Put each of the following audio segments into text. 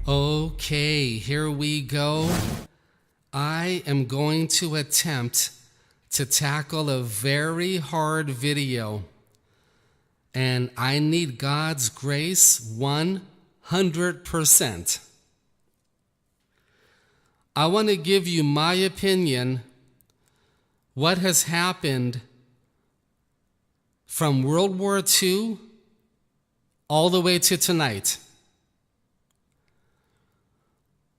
Okay, here we go. I am going to attempt to tackle a very hard video, and I need God's grace 100%. I want to give you my opinion, what has happened from World War II all the way to tonight.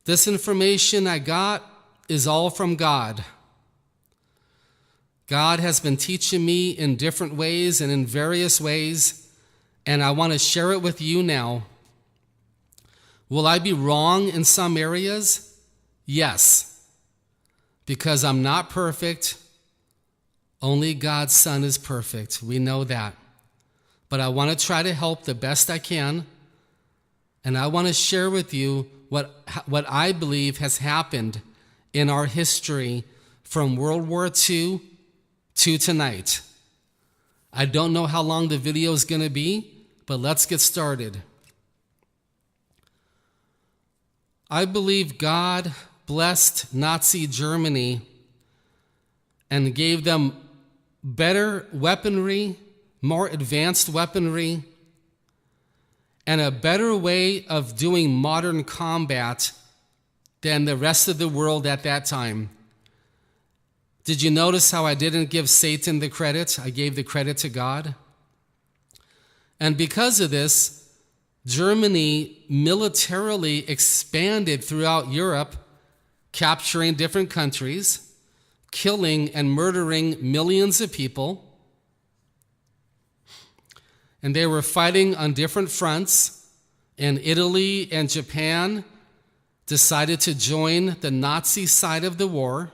This information I got is all from God. God has been teaching me in different ways and in various ways, and I want to share it with you now. Will I be wrong in some areas? Yes, because I'm not perfect. Only God's Son is perfect. We know that. But I want to try to help the best I can, and I want to share with you what I believe has happened in our history from World War II to tonight. I don't know how long the video is going to be, but let's get started. I believe God blessed Nazi Germany and gave them better weaponry, more advanced weaponry, and a better way of doing modern combat than the rest of the world at that time. Did you notice how I didn't give Satan the credit? I gave the credit to God. And because of this, Germany militarily expanded throughout Europe, capturing different countries, killing and murdering millions of people. And they were fighting on different fronts, and Italy and Japan decided to join the Nazi side of the war.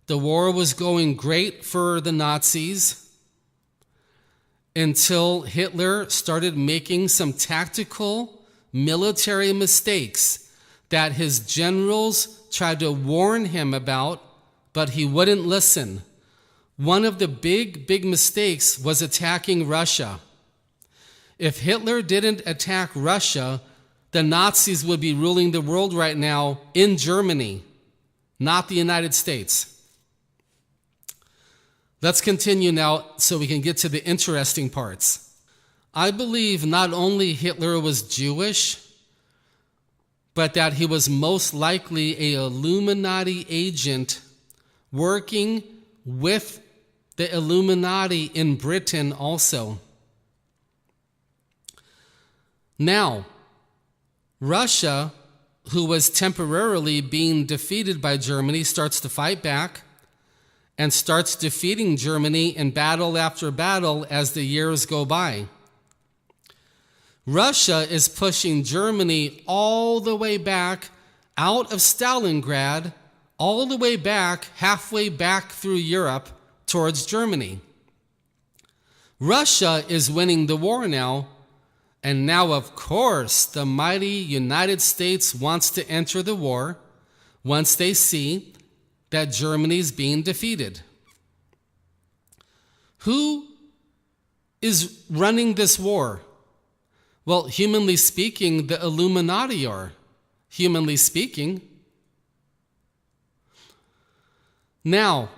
The war was going great for the Nazis until Hitler started making some tactical military mistakes that his generals tried to warn him about, but he wouldn't listen. One of the big mistakes was attacking Russia. If Hitler didn't attack Russia, the Nazis would be ruling the world right now in Germany, not the United States. Let's continue now so we can get to the interesting parts. I believe not only Hitler was Jewish, but that he was most likely an Illuminati agent working with the Illuminati in Britain also. Now, Russia, who was temporarily being defeated by Germany, starts to fight back and starts defeating Germany in battle after battle as the years go by. Russia is pushing Germany all the way back out of Stalingrad, all the way back, halfway back through Europe towards Germany. Russia is winning the war now, and now, of course, the mighty United States wants to enter the war once they see that Germany's being defeated. Who is running this war? Well, humanly speaking, the Illuminati are, humanly speaking. Now,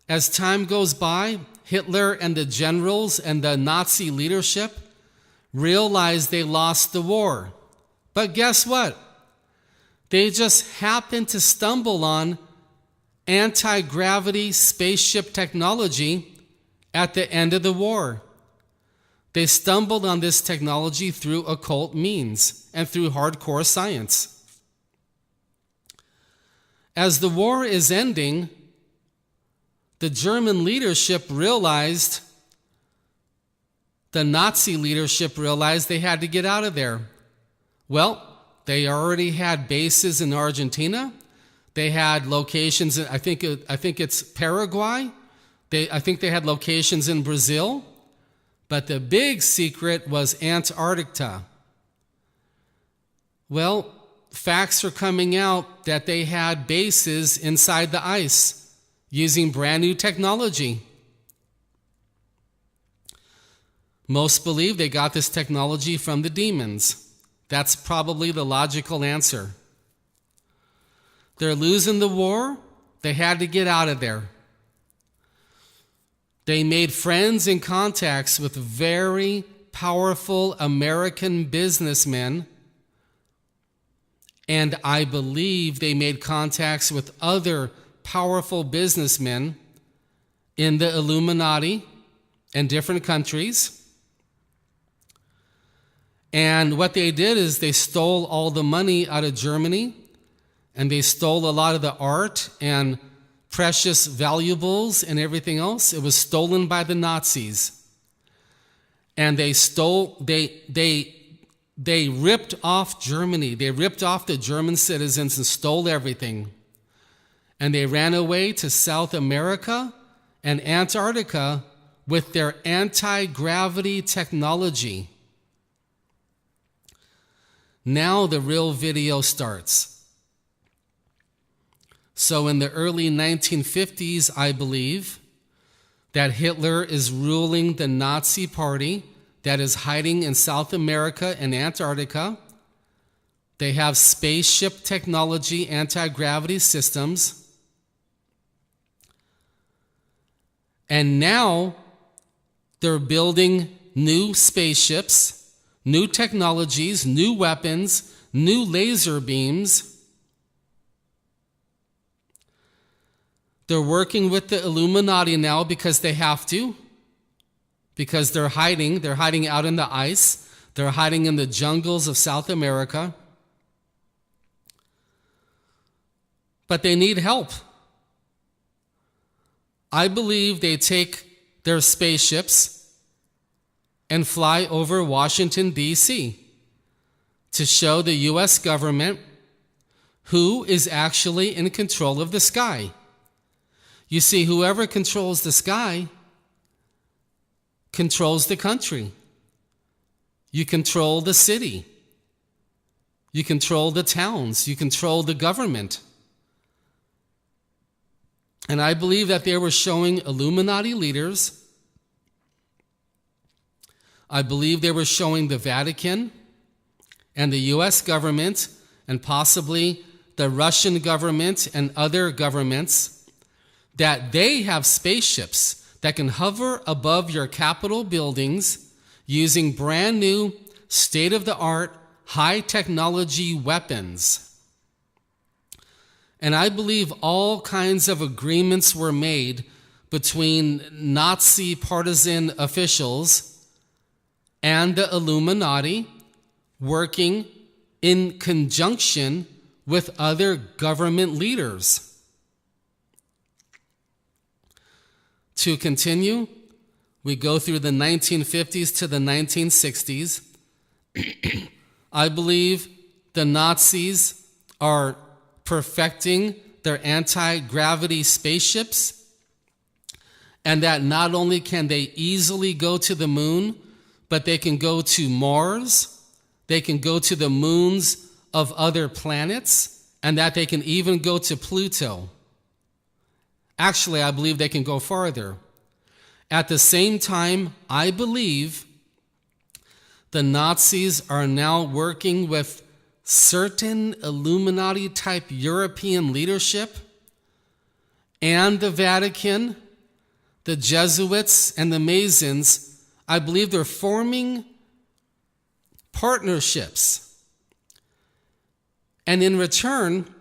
as time goes by, Hitler and the generals and the Nazi leadership realized they lost the war. But guess what? They just happened to stumble on anti-gravity spaceship technology at the end of the war. They stumbled on this technology through occult means and through hardcore science. As the war is ending, the German leadership realized, the Nazi leadership realized they had to get out of there. Well, they already had bases in Argentina. They had locations, I think it's Paraguay. I think they had locations in Brazil. But the big secret was Antarctica. Well, facts are coming out that they had bases inside the ice using brand new technology. Most believe they got this technology from the demons. That's probably the logical answer. They're losing the war. They had to get out of there. They made friends and contacts with very powerful American businessmen. And I believe they made contacts with other powerful businessmen in the Illuminati and different countries. And what they did is they stole all the money out of Germany, and they stole a lot of the art and precious valuables and everything else. It was stolen by the Nazis. And they ripped off Germany. They ripped off the German citizens and stole everything. And they ran away to South America and Antarctica with their anti-gravity technology. Now the real video starts. So in the early 1950s, I believe that Hitler is ruling the Nazi Party that is hiding in South America and Antarctica. They have spaceship technology, anti-gravity systems. And now they're building new spaceships, new technologies, new weapons, new laser beams. They're working with the Illuminati now because they have to, because they're hiding out in the ice, they're hiding in the jungles of South America. But they need help. I believe they take their spaceships and fly over Washington, D.C. to show the U.S. government who is actually in control of the sky. You see, whoever controls the sky controls the country. You control the city. You control the towns. You control the government. And I believe that they were showing Illuminati leaders. I believe they were showing the Vatican and the U.S. government and possibly the Russian government and other governments that they have spaceships that can hover above your Capitol buildings using brand new, state-of-the-art, high-technology weapons. And I believe all kinds of agreements were made between Nazi partisan officials and the Illuminati, working in conjunction with other government leaders. To continue, we go through the 1950s to the 1960s. I believe the Nazis are perfecting their anti-gravity spaceships, and that not only can they easily go to the moon, but they can go to Mars, they can go to the moons of other planets, and that they can even go to Pluto. Actually, I believe they can go farther. At the same time, I believe the Nazis are now working with certain Illuminati-type European leadership and the Vatican, the Jesuits, and the Masons. I believe they're forming partnerships. And in return,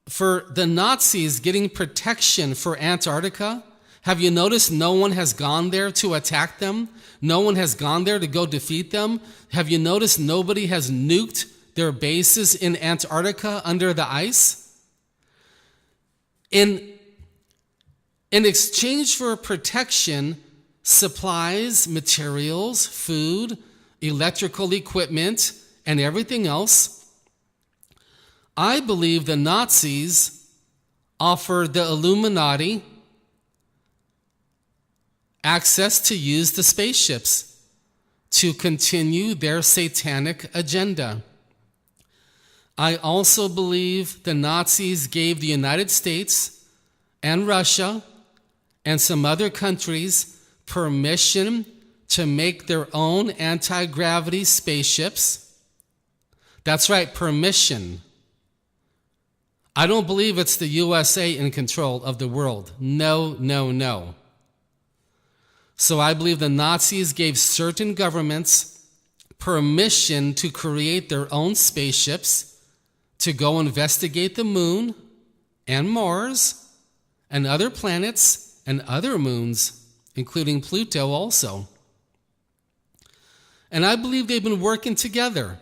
for the Nazis getting protection for Antarctica, have you noticed no one has gone there to attack them? No one has gone there to go defeat them? Have you noticed nobody has nuked their bases in Antarctica under the ice? In exchange for protection, supplies, materials, food, electrical equipment, and everything else, I believe the Nazis offered the Illuminati access to use the spaceships to continue their satanic agenda. I also believe the Nazis gave the United States and Russia and some other countries permission to make their own anti-gravity spaceships. That's right, permission. I don't believe it's the USA in control of the world. No, no, no. So I believe the Nazis gave certain governments permission to create their own spaceships to go investigate the moon and Mars and other planets and other moons, including Pluto also. And I believe they've been working together.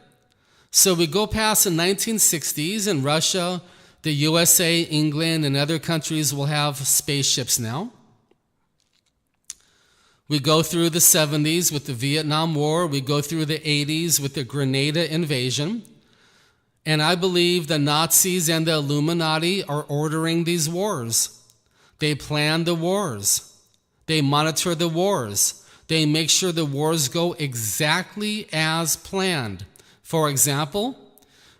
So we go past the 1960s, and Russia, the USA, England, and other countries will have spaceships now. We go through the 70s with the Vietnam War. We go through the 80s with the Grenada invasion. And I believe the Nazis and the Illuminati are ordering these wars. They plan the wars. They monitor the wars. They make sure the wars go exactly as planned. For example,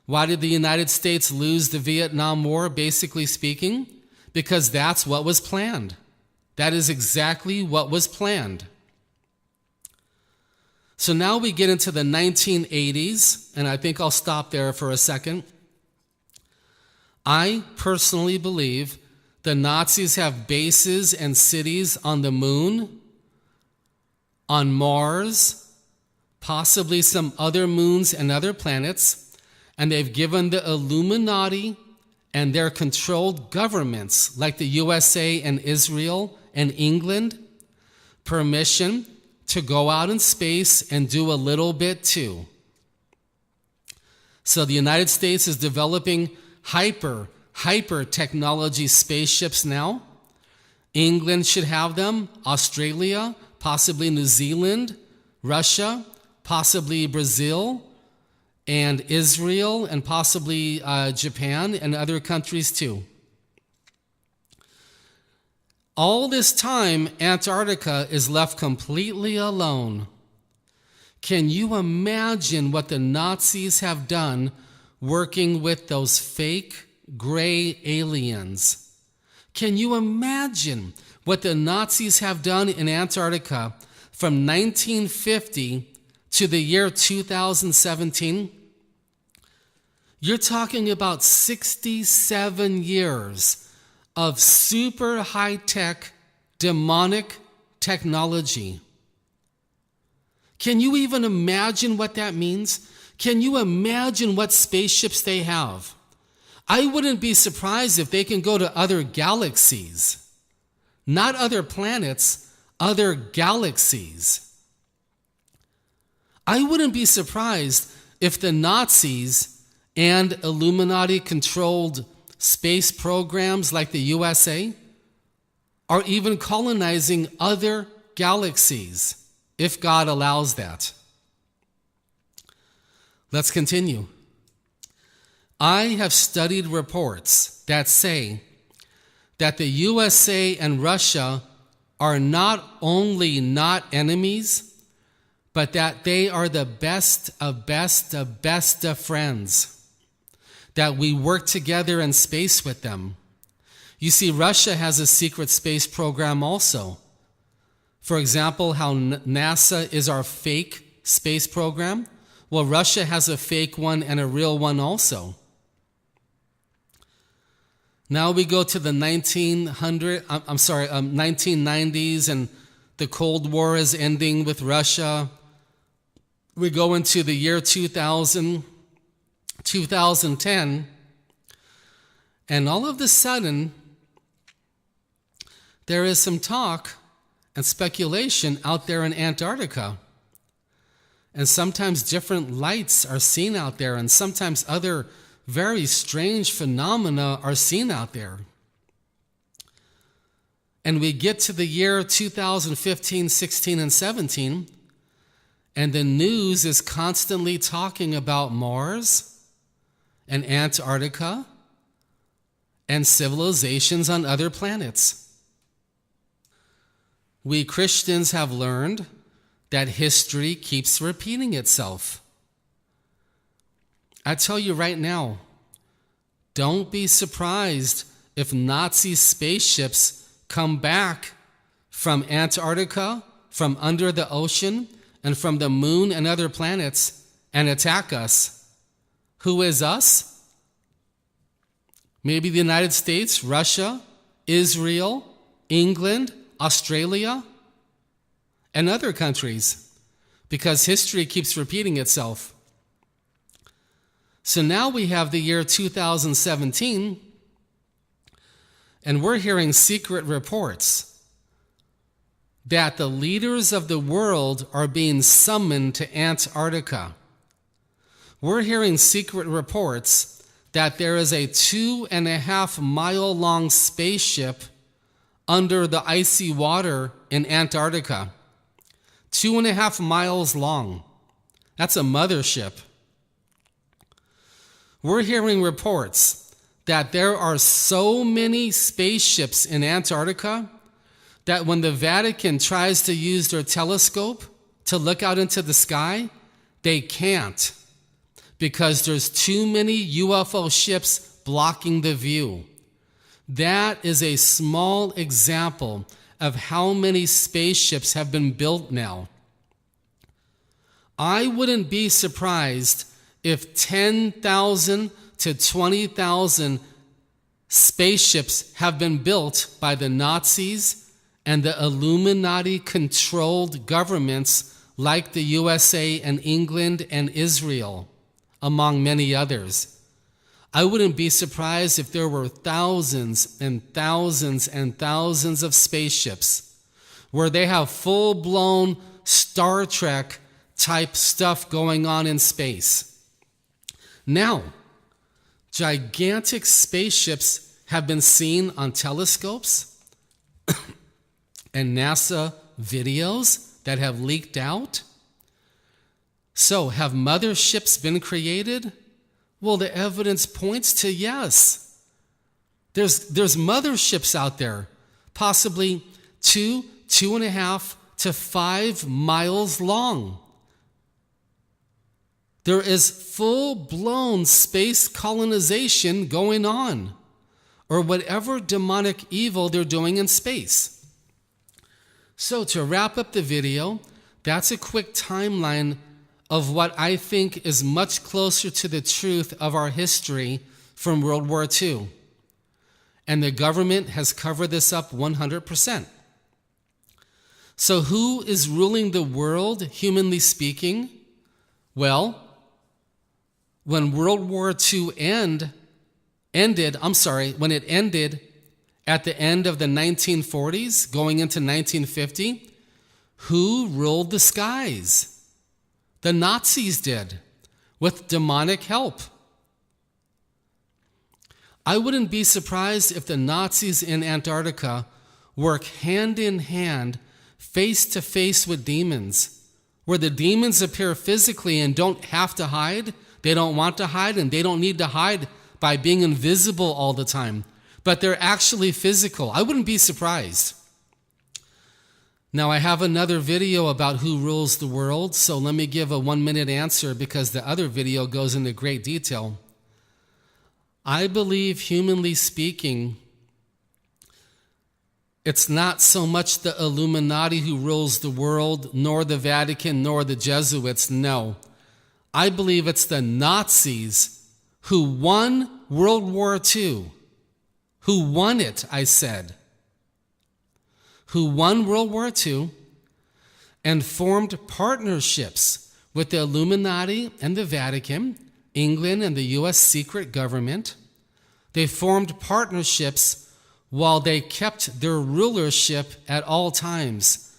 why did the United States lose the Vietnam War, basically speaking? Because that's what was planned. That is exactly what was planned. So now we get into the 1980s, and I think I'll stop there for a second. I personally believe the Nazis have bases and cities on the moon, on Mars, possibly some other moons and other planets, and they've given the Illuminati and their controlled governments, like the USA and Israel and England, permission to go out in space and do a little bit too. So the United States is developing hyper technology spaceships now. England should have them, Australia, possibly New Zealand, Russia, possibly Brazil, and Israel, and possibly Japan and other countries too. All this time, Antarctica is left completely alone. Can you imagine what the Nazis have done working with those fake gray aliens? Can you imagine what the Nazis have done in Antarctica from 1950 to the year 2017? You're talking about 67 years of super high-tech, demonic technology. Can you even imagine what that means? Can you imagine what spaceships they have? I wouldn't be surprised if they can go to other galaxies. Not other planets, other galaxies. I wouldn't be surprised if the Nazis and Illuminati-controlled space programs like the USA are even colonizing other galaxies, if God allows that. Let's continue. I have studied reports that say that the USA and Russia are not only not enemies, but that they are the best of friends. That we work together in space with them. You see, Russia has a secret space program also. For example, how NASA is our fake space program. Well, Russia has a fake one and a real one also. Now we go to the 1990s, and the Cold War is ending with Russia. We go into the year 2010, and all of a sudden, there is some talk and speculation out there in Antarctica. And sometimes different lights are seen out there, and sometimes other very strange phenomena are seen out there. And we get to the year 2015, 16, and 17, and the news is constantly talking about Mars and Antarctica and civilizations on other planets. We Christians have learned that history keeps repeating itself. I tell you right now, don't be surprised if Nazi spaceships come back from Antarctica, from under the ocean and from the moon and other planets and attack us. Who is us? Maybe the United States, Russia, Israel, England, Australia, and other countries, because history keeps repeating itself. So now we have the year 2017, and we're hearing secret reports that the leaders of the world are being summoned to Antarctica. We're hearing secret reports that there is a 2.5-mile long spaceship under the icy water in Antarctica. 2.5 miles long. That's a mothership. We're hearing reports that there are so many spaceships in Antarctica that when the Vatican tries to use their telescope to look out into the sky, they can't, because there's too many UFO ships blocking the view. That is a small example of how many spaceships have been built now. I wouldn't be surprised if 10,000 to 20,000 spaceships have been built by the Nazis and the Illuminati-controlled governments like the USA and England and Israel, among many others. I wouldn't be surprised if there were thousands and thousands and thousands of spaceships where they have full-blown Star Trek type stuff going on in space. Now, gigantic spaceships have been seen on telescopes and NASA videos that have leaked out. So, have motherships been created? Well, the evidence points to yes. There's motherships out there, possibly 2.5 to 5 miles long. There is full-blown space colonization going on, or whatever demonic evil they're doing in space. So to wrap up the video, that's a quick timeline of what I think is much closer to the truth of our history from World War II. And the government has covered this up 100%. So who is ruling the world, humanly speaking? Well, when World War II ended at the end of the 1940s, going into 1950, who ruled the skies? The Nazis did, with demonic help. I wouldn't be surprised if the Nazis in Antarctica work hand in hand, face to face with demons, where the demons appear physically and don't have to hide. They don't want to hide, and they don't need to hide by being invisible all the time. But they're actually physical. I wouldn't be surprised. Now, I have another video about who rules the world, so let me give a 1-minute answer because the other video goes into great detail. I believe, humanly speaking, it's not so much the Illuminati who rules the world, nor the Vatican, nor the Jesuits. No. I believe it's the Nazis who won World War II. Who won it, I said. Who won World War II and formed partnerships with the Illuminati and the Vatican, England and the U.S. secret government. They formed partnerships while they kept their rulership at all times.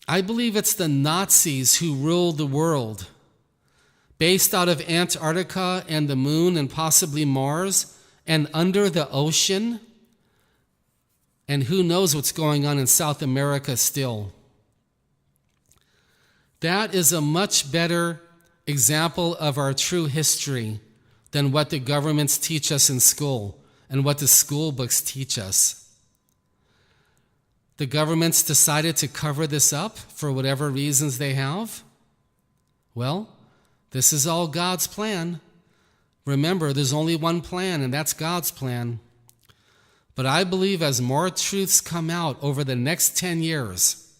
I believe it's the Nazis who ruled the world, based out of Antarctica and the moon and possibly Mars and under the ocean. And who knows what's going on in South America still. That is a much better example of our true history than what the governments teach us in school and what the school books teach us. The governments decided to cover this up for whatever reasons they have. Well, this is all God's plan. Remember, there's only one plan, and that's God's plan. But I believe as more truths come out over the next 10 years,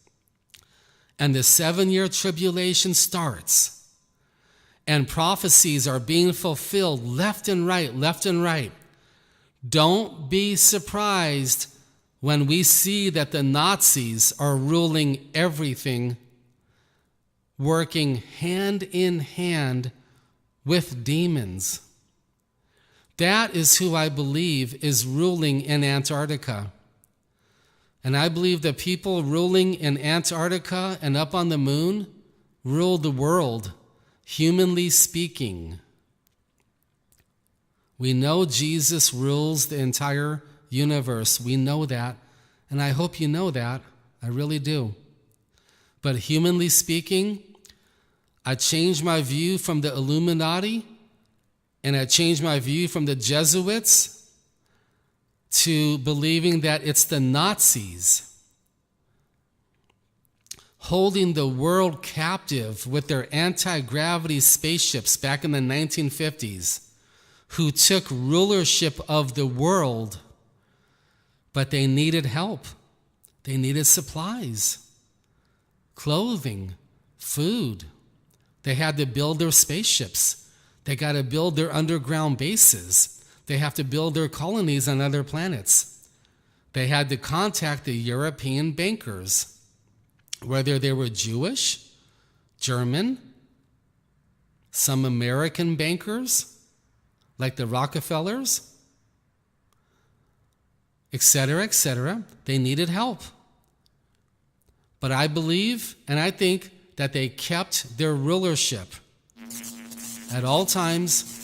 and the 7-year tribulation starts, and prophecies are being fulfilled left and right, left and right, don't be surprised when we see that the Nazis are ruling everything, working hand in hand with demons. That is who I believe is ruling in Antarctica. And I believe the people ruling in Antarctica and up on the moon rule the world, humanly speaking. We know Jesus rules the entire universe. We know that, and I hope you know that. I really do. But humanly speaking, I changed my view from the Illuminati, and I changed my view from the Jesuits to believing that it's the Nazis holding the world captive with their anti-gravity spaceships back in the 1950s, who took rulership of the world, but they needed help. They needed supplies, clothing, food. They had to build their spaceships. They got to build their underground bases. They have to build their colonies on other planets. They had to contact the European bankers, whether they were Jewish, German, some American bankers, like the Rockefellers, etc., etc. They needed help. But I believe and I think that they kept their rulership at all times,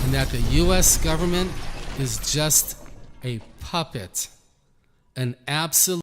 and that the U.S. government is just a puppet, an absolute